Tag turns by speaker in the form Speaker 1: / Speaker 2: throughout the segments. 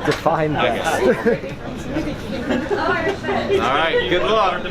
Speaker 1: Define best.
Speaker 2: All right, good luck.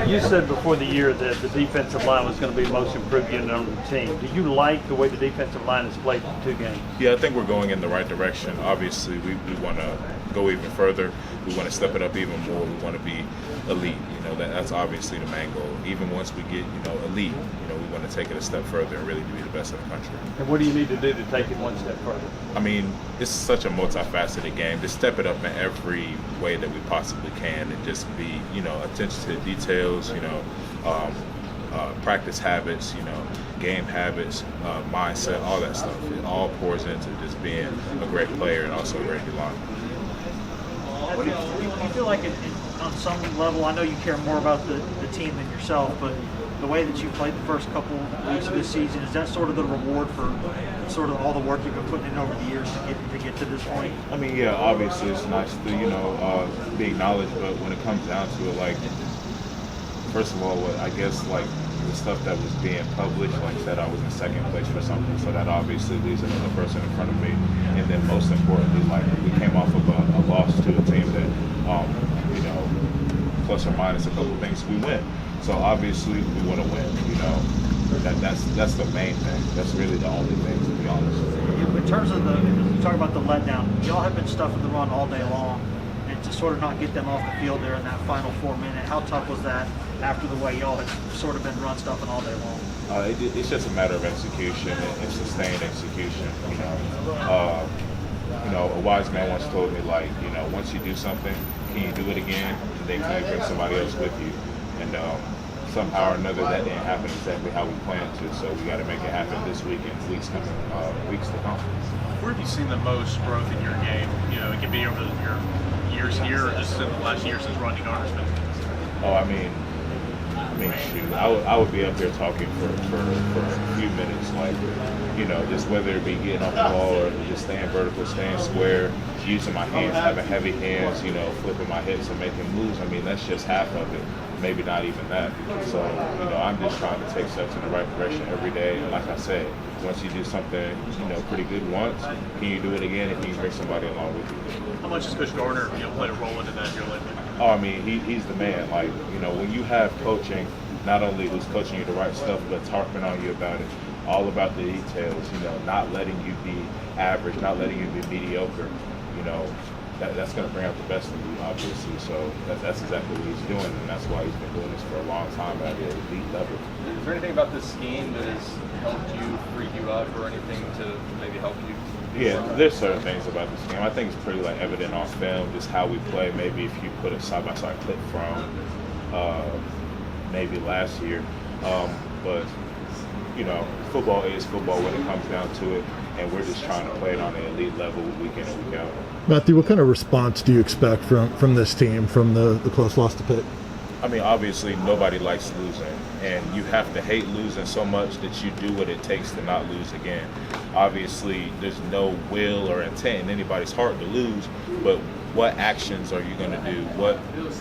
Speaker 3: You said before the year that the defensive line was going to be the most improved unit on the team. Do you like the way the defensive line has played in 2 games?
Speaker 4: Yeah, I think we're going in the right direction. Obviously, we want to go even further. We want to step it up even more. We want to be elite. That's obviously the main goal. Even once we get, elite, we want to take it a step further and really be the best in the country.
Speaker 3: And what do you need to do to take it one step further?
Speaker 4: I mean, it's such a multifaceted game. Just step it up in every way that we possibly can and just be, attention to the details, practice habits, game habits, mindset, all that stuff. It all pours into just being a great player and also a great lineman.
Speaker 5: You feel like on some level, I know you care more about the team than yourself, but the way that you played the first couple weeks of this season, is that sort of the reward for sort of all the work you've been putting in over the years to get to this point?
Speaker 4: I mean, yeah, obviously it's nice to, be acknowledged, but when it comes down to it, first of all, I guess, the stuff that was being published, said I was in second place for something, so that obviously leaves another person in front of me. And then most importantly, we came off of a loss to a team that, plus or minus a couple of things, we win. So obviously we want to win, That's the main thing. That's really the only thing, to be honest.
Speaker 5: In terms of you talk about the letdown, y'all have been stuffing the run all day long, and to sort of not get them off the field there in that final 4 minutes, how tough was that after the way y'all had sort of been run stuffing all day long?
Speaker 4: It's just a matter of execution and sustained execution. A wise man once told me, once you do something, can you do it again? And then can you bring somebody else with you? And somehow or another, that didn't happen exactly how we planned to. So we got to make it happen this week and weeks to come.
Speaker 6: Where have you seen the most growth in your game? It could be over your years here or just in the last year since Rodney Garner's been.
Speaker 4: Oh, I mean, shoot, I would be up here talking for a few minutes, just whether it be getting off the ball or just staying vertical, staying square, using my hands, having heavy hands, flipping my hips and making moves. I mean, that's just half of it, maybe not even that. So, I'm just trying to take steps in the right direction every day. And like I said, once you do something, pretty good once, can you do it again and can you bring somebody along with you?
Speaker 6: How much has Coach Garner, played a role into that here lately?
Speaker 4: Oh, I mean, he's the man. When you have coaching, not only who's coaching you the right stuff, but harping on you about it, all about the details, not letting you be average, not letting you be mediocre, that's going to bring out the best in you, obviously. So that's exactly what he's doing, and that's why he's been doing this for a long time at the elite level.
Speaker 7: Is there anything about this scheme that has helped you, freak you out, or anything to maybe help you?
Speaker 4: Yeah, there's certain things about this game. I think it's pretty evident on film, just how we play. Maybe if you put a side-by-side clip from maybe last year. But, football is football when it comes down to it, and we're just trying to play it on an elite level week in and week out.
Speaker 8: Matthew, what kind of response do you expect from this team, from the close loss to Pitt?
Speaker 4: I mean, obviously, nobody likes losing, and you have to hate losing so much that you do what it takes to not lose again. Obviously, there's no will or intent in anybody's heart to lose, but what actions are you going to do? What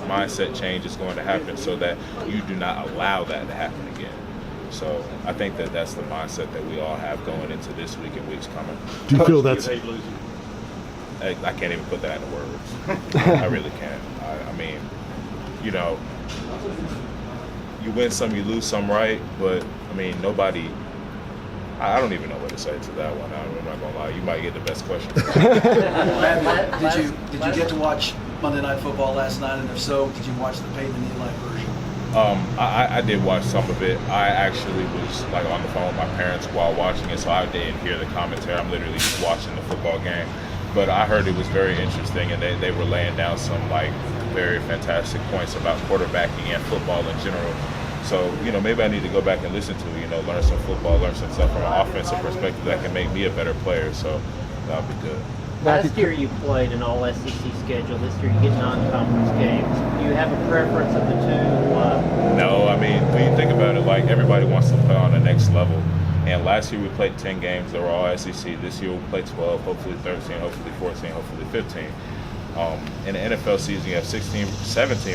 Speaker 4: mindset change is going to happen so that you do not allow that to happen again? So I think that's the mindset that we all have going into this week and weeks coming.
Speaker 8: Do you feel that's...
Speaker 4: I can't even put that into words. I really can't. I mean, you win some, you lose some, right? But, I mean, nobody... I don't even know what to say to that one. I'm not gonna lie. You might get the best question.
Speaker 9: Matt, did you get to watch Monday Night Football last night? And if so, did you watch the Peyton and Eli version?
Speaker 4: I did watch some of it. I actually was on the phone with my parents while watching it, so I didn't hear the commentary. I'm literally just watching the football game. But I heard it was very interesting, and they were laying down some very fantastic points about quarterbacking and football in general. So, maybe I need to go back and listen to it, learn some football, learn some stuff from an offensive perspective that can make me a better player. So that'll be good.
Speaker 1: Last year you played an all-SEC schedule. This year you get non-conference games. Do you have a preference of the two?
Speaker 4: No, I mean, when you think about it, everybody wants to play on the next level. And last year we played 10 games. They were all SEC. This year we'll play 12, hopefully 13, hopefully 14, hopefully 15. In the NFL season, you have 17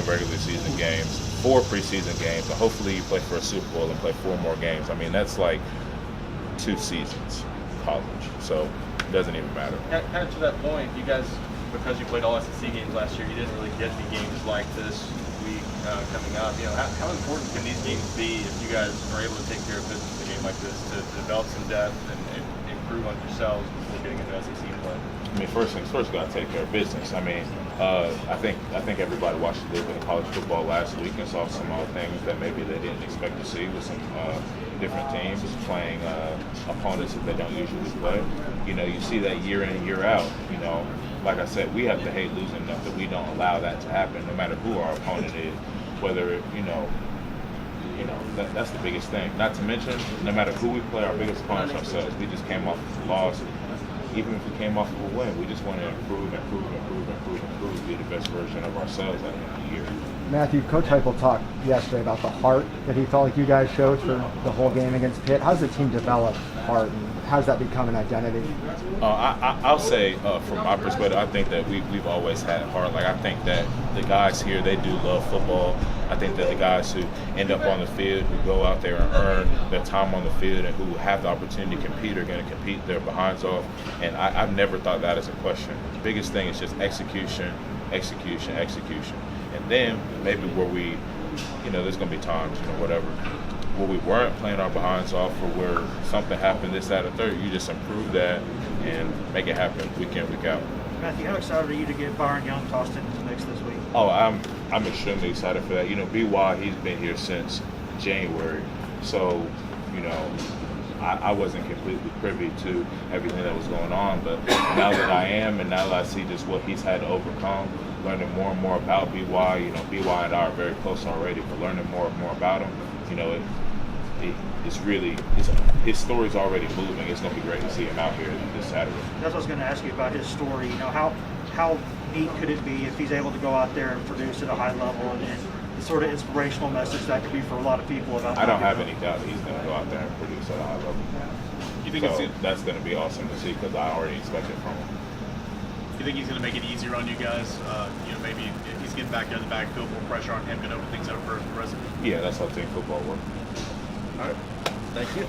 Speaker 4: regular season games, 4 preseason games, and hopefully you play for a Super Bowl and play 4 more games. I mean, that's 2 seasons college. So doesn't even matter.
Speaker 7: Kind of to that point, you guys, because you played all SEC games last year, you didn't really get any games like this week coming up. You know, how important can these games be if you guys are able to take care of business in a game like this to develop some depth and improve on yourselves before getting into SEC play?
Speaker 4: I mean, first things first, got to take care of business. I mean, I think everybody watched a little bit of college football last week and saw some things that maybe they didn't expect to see with some different teams playing opponents that they don't usually play. You know, you see that year in and year out. You know, like I said, we have to hate losing enough that we don't allow that to happen, no matter who our opponent is. Whether that's the biggest thing. Not to mention, no matter who we play, our biggest opponents ourselves. We just came off a loss. Even if we came off of a win, we just want to improve, be the best version of ourselves at the end of the year.
Speaker 10: Matthew, Coach Heupel talked yesterday about the heart that he felt like you guys showed for the whole game against Pitt. How's the team develop heart, and how's that become an identity?
Speaker 4: I'll say, from my perspective, I think that we've always had heart. Like, I think that the guys here, they do love football. I think that the guys who end up on the field, who go out there and earn their time on the field and who have the opportunity to compete are going to compete their behinds off. And I've never thought that as a question. The biggest thing is just execution. And then maybe where we, there's going to be times, whatever, where we weren't playing our behinds off or where something happened this, that, or third, you just improve that and make it happen week in, week out.
Speaker 5: Matthew, how excited are you to get Byron Young tossed into the mix this week?
Speaker 4: Oh, I'm extremely excited for that. BY, he's been here since January. So, I wasn't completely privy to everything that was going on, but now that I am, and now that I see just what he's had to overcome, learning more and more about BY, BY and I are very close already, but learning more and more about him, his story's already moving. It's going to be great to see him out here this Saturday.
Speaker 5: That's what I was going to ask you about his story. How neat could it be if he's able to go out there and produce at a high level and the sort of inspirational message that could be for a lot of people about.
Speaker 4: I don't have any doubt that he's going to go out there and produce at a high level.
Speaker 6: You think
Speaker 4: that's going to be awesome to see because I already expect it from him.
Speaker 6: You think he's going to make it easier on you guys? Maybe if he's getting back there in the backfield, more pressure on him, going to open things up for the rest of the
Speaker 4: Yeah, that's how team football works.
Speaker 6: All right.
Speaker 1: Thank you.